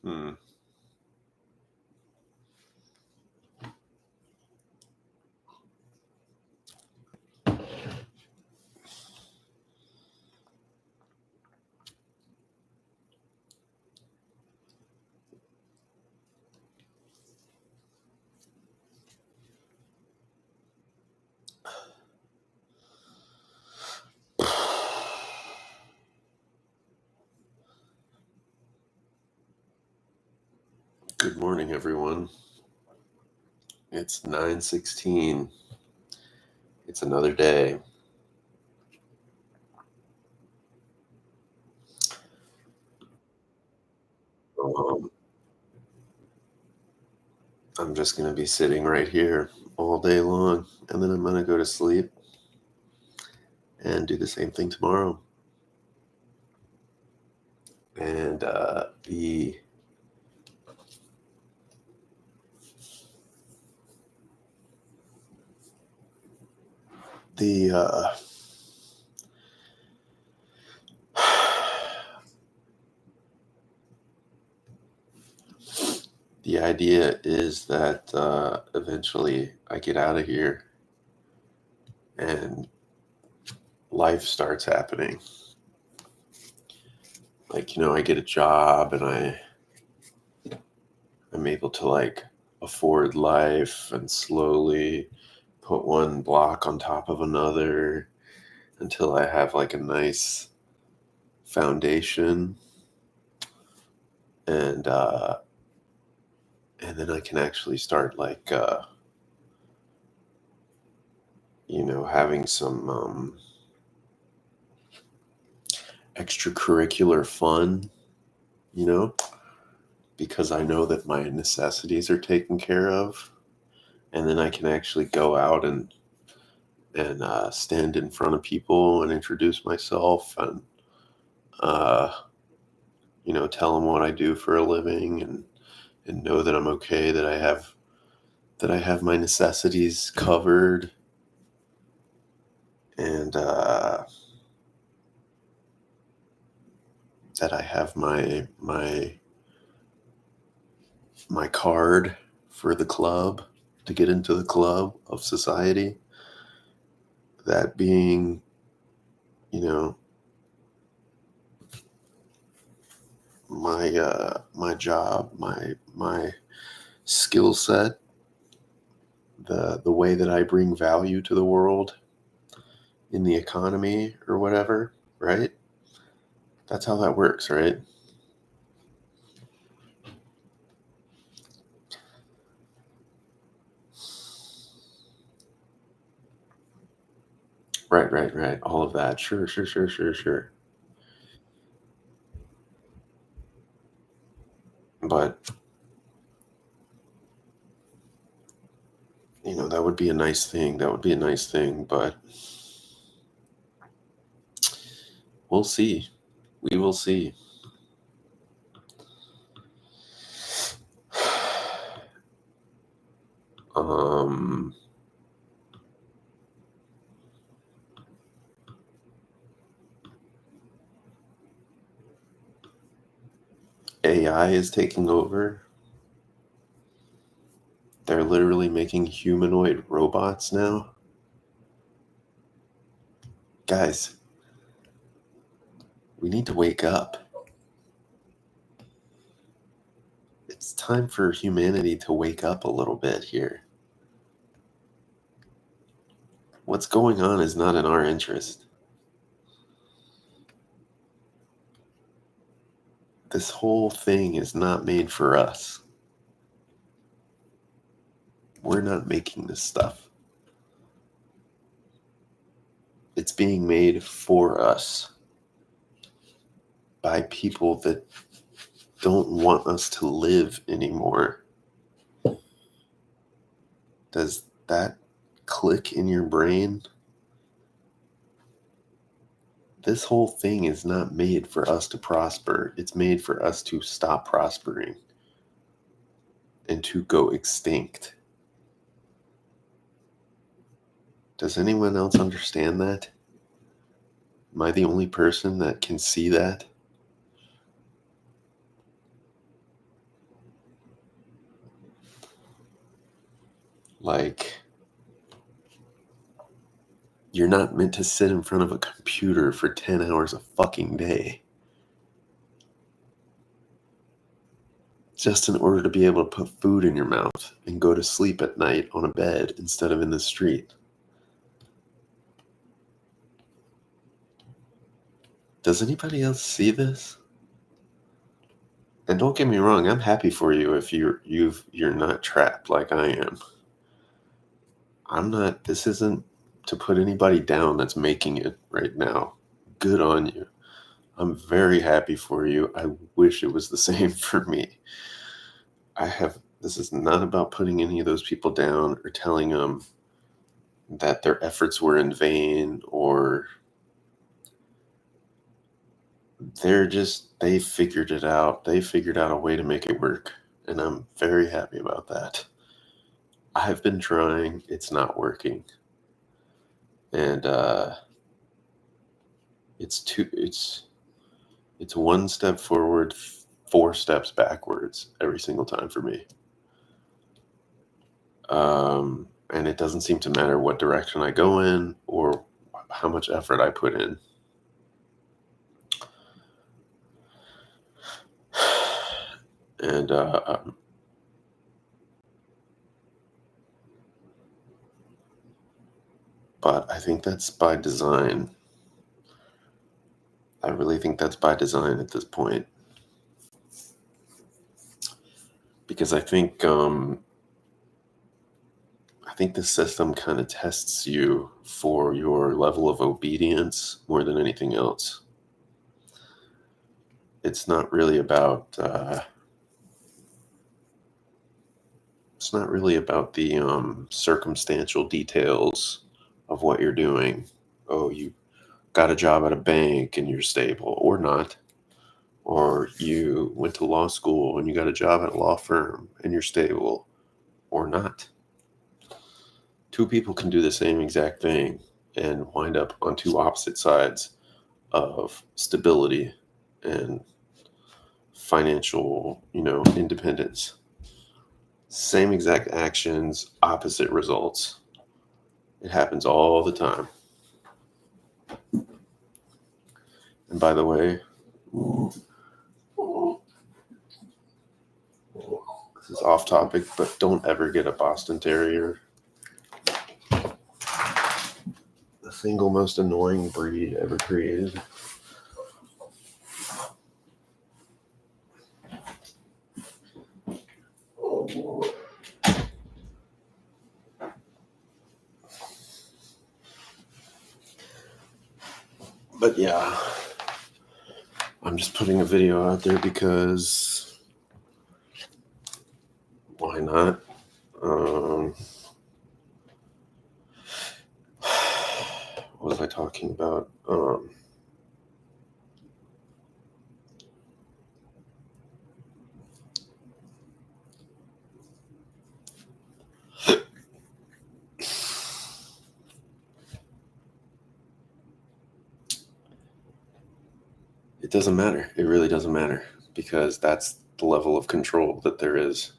Hmm. Good morning, everyone. It's 9:16. It's another day. Um, I'm just going to be sitting right here all day long, and then I'm going to go to sleep and do the same thing tomorrow. And the the idea is that eventually I get out of here and life starts happening. Like, I get a job and I'm able to afford life and slowly put one block on top of another until I have like a nice foundation, and and then I can actually start having some extracurricular fun, you know, because I know that my necessities are taken care of, and then I can actually go out and stand in front of people and introduce myself and uh, tell them what I do for a living and know that I'm okay, that I have my necessities covered, and that I have my card for the club to get into the club of society. That being, you know, my job, my skill set, the way that I bring value to the world in the economy or whatever, right? That's how that works, right? Right, right, right. All of that. Sure, sure, sure, sure, sure. But, that would be a nice thing. That would be a nice thing, but we'll see. We will see. Um, AI is taking over. They're literally making humanoid robots now. Guys, we need to wake up. It's time for humanity to wake up a little bit here. What's going on is not in our interest. This whole thing is not made for us. We're not making this stuff. It's being made for us by people that don't want us to live anymore. Does that click in your brain? This whole thing is not made for us to prosper. It's made for us to stop prospering and to go extinct. Does anyone else understand that? Am I the only person that can see that? Like, you're not meant to sit in front of a computer for 10 hours a fucking day just in order to be able to put food in your mouth and go to sleep at night on a bed instead of in the street. Does anybody else see this? And don't get me wrong, I'm happy for you if you're not trapped like I am. I'm not. This isn't to put anybody down that's making it right now. Good on you. I'm very happy for you. I wish it was the same for me. This is not about putting any of those people down or telling them that their efforts were in vain, or they figured it out. They figured out a way to make it work. And I'm very happy about that. I've been trying. It's not working. And it's one step forward, 4 steps backwards every single time for me. And it doesn't seem to matter what direction I go in or how much effort I put in. And but I think that's by design. I really think that's by design at this point. Because I think the system kind of tests you for your level of obedience more than anything else. It's not really about the circumstantial details of what you're doing. Oh, you got a job at a bank and you're stable, or not. Or you went to law school and you got a job at a law firm and you're stable, or not. 2 people can do the same exact thing and wind up on 2 opposite sides of stability and financial, independence. Same exact actions, opposite results. It happens all the time. And by the way, this is off topic, but don't ever get a Boston Terrier. The single most annoying breed ever created. But yeah, I'm just putting a video out there because why not? What was I talking about? It doesn't matter. It really doesn't matter, because that's the level of control that there is.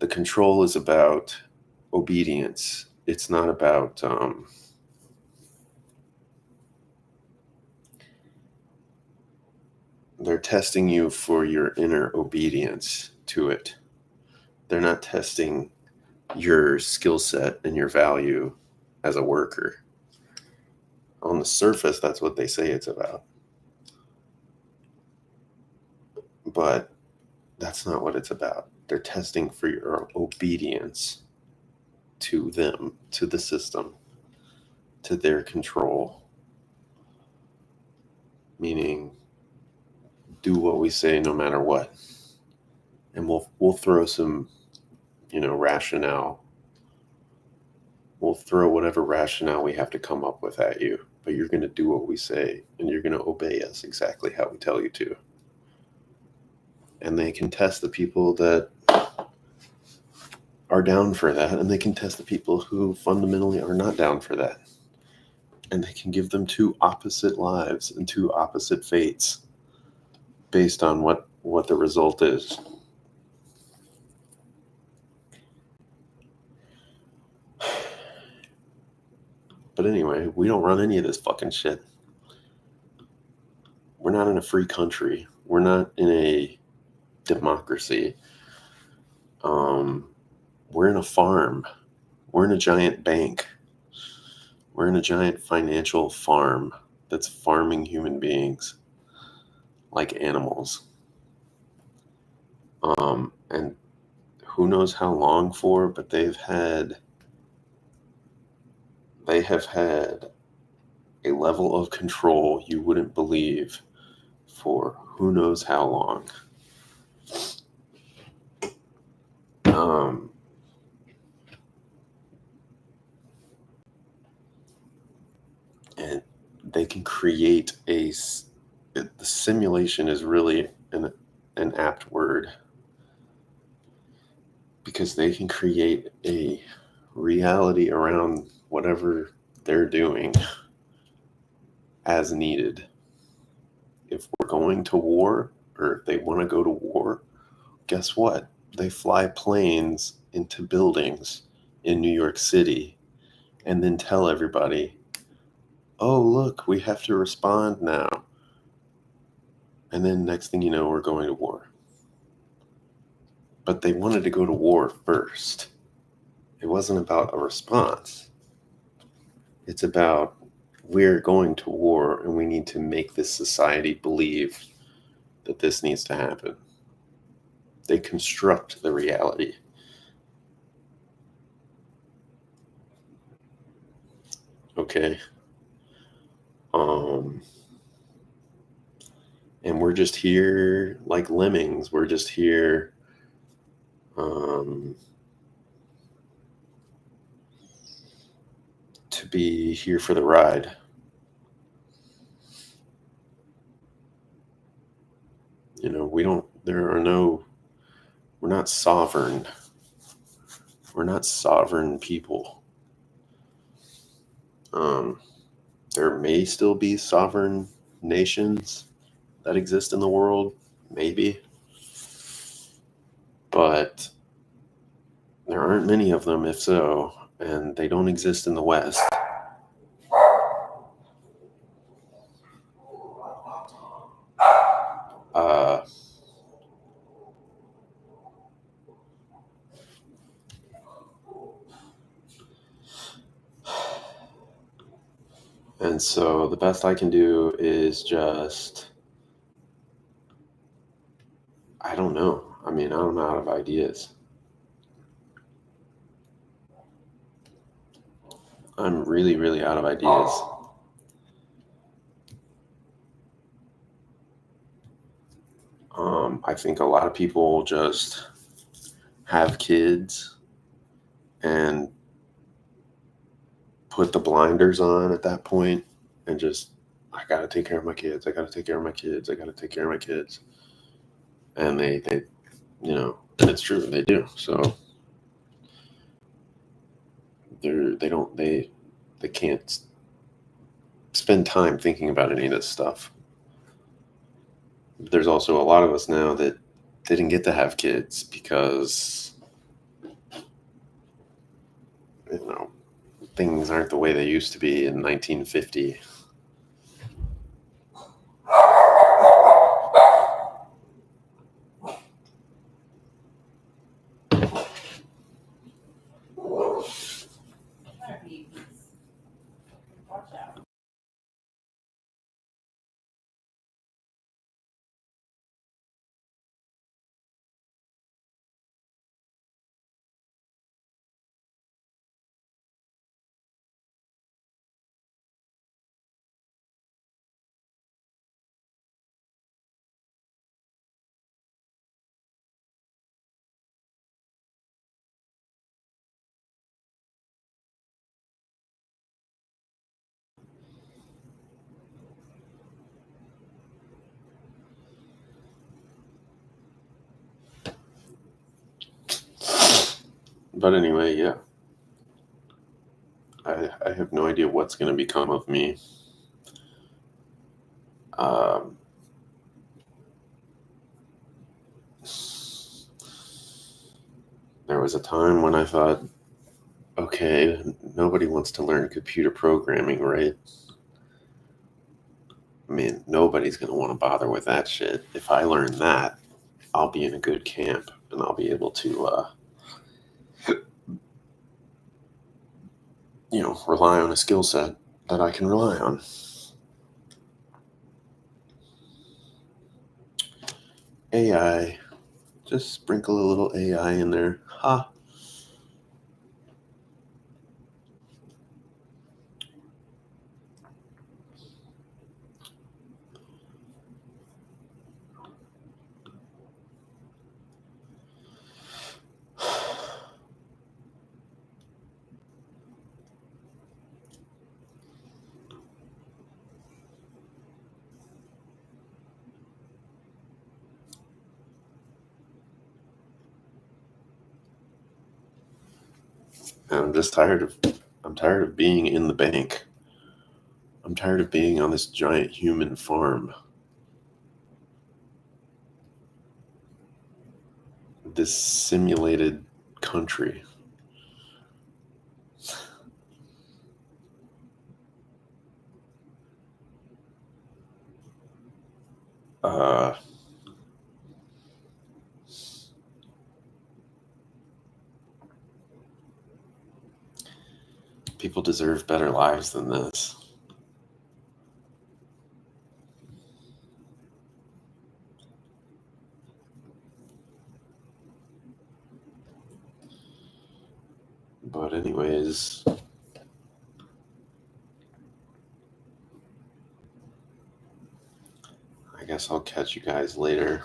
The control is about obedience. It's not about they're testing you for your inner obedience to it. They're not testing your skill set and your value as a worker. On the surface, that's what they say it's about. But that's not what it's about. They're testing for your obedience to them, to the system, to their control. Meaning, do what we say no matter what. And we'll throw some, rationale. We'll throw whatever rationale we have to come up with at you. But you're going to do what we say, and you're going to obey us exactly how we tell you to. And they can test the people that are down for that, and they can test the people who fundamentally are not down for that. And they can give them 2 opposite lives and 2 opposite fates based on what the result is. But anyway, we don't run any of this fucking shit. We're not in a free country. We're not in a democracy. We're in a farm. We're in a giant bank. We're in a giant financial farm that's farming human beings like animals. And who knows how long for, but they have had a level of control you wouldn't believe for who knows how long. And they can create the simulation is really an apt word, because they can create a reality around whatever they're doing as needed. If we're going to war, or if they want to go to war, guess what? They fly planes into buildings in New York City and then tell everybody, oh, look, we have to respond now. And then next thing you know, we're going to war. But they wanted to go to war first. It wasn't about a response. It's about, we're going to war and we need to make this society believe that this needs to happen. They construct the reality. Okay? And we're just here like lemmings. We're just here to be here for the ride. You know, we're not sovereign. We're not sovereign people. There may still be sovereign nations that exist in the world, maybe. But there aren't many of them, if so, and they don't exist in the West. And so the best I can do is just, I don't know. I mean, I'm out of ideas. I'm really, really out of ideas. I think a lot of people just have kids and put the blinders on at that point and just, I gotta take care of my kids. I gotta take care of my kids. I gotta take care of my kids. And they you know, and it's true, they do. So they can't spend time thinking about any of this stuff. There's also a lot of us now that didn't get to have kids because, you know, things aren't the way they used to be in 1950. But anyway, yeah. I have no idea what's going to become of me. There was a time when I thought, Okay, nobody wants to learn computer programming, right? I mean, nobody's going to want to bother with that shit. If I learn that, I'll be in a good camp and I'll be able to, rely on a skill set that I can rely on. AI. Just sprinkle a little AI in there. Ha. I'm tired of being in the bank. I'm tired of being on this giant human farm. This simulated country. Uh, People deserve better lives than this. But anyways, I guess I'll catch you guys later.